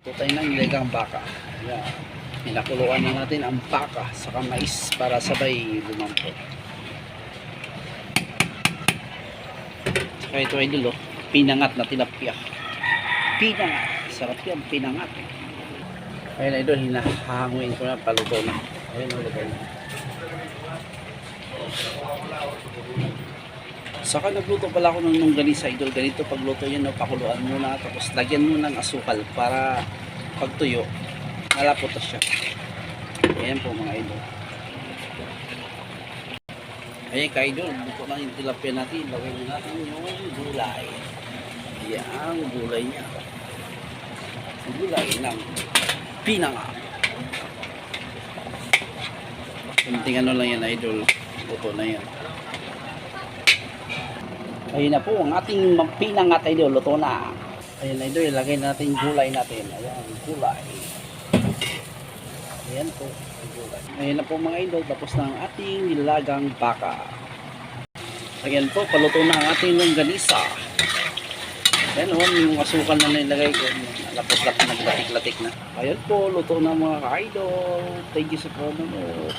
Ito tayo ng nilagang baka. Ayan. Pinakuluan na natin ang baka sa mais para sabay lumampot. Saka ito ay dulo, pinangat na tilapia. Pinangat. Sarap yan, pinangat. Ayun idol, hinahanguin ko na, paluto na. Ayun, luto na. Saka nagluto pala ako ng longganisa idol. Ganito pagluto yan, no? Pakuluan muna tapos lagyan mo ng asukal para pagtuyo malapot na siya. Ayan po mga idol. Ayan ka idol, luto na yung tilapia natin. Lagyan natin yung gulay. Ayan ang gulay niya. Gulay ng pinangat. Kunting ano lang yan idol, luto na yan. Ayun na po ang ating pinangat idol, luto na. Ayun idol, ilagay natin yung gulay natin. Ayan, gulay. Ayan po, gulay. Ayun na po mga idol, tapos na ang ating nilagang baka. Ayan po, paluto na ang ating longganisa. Ayan o, yung asukal na nilagay ko. Lapot-lapot, naglatik-latik na. Ayan po, luto na mga ka-idol. Thank you sa panonood.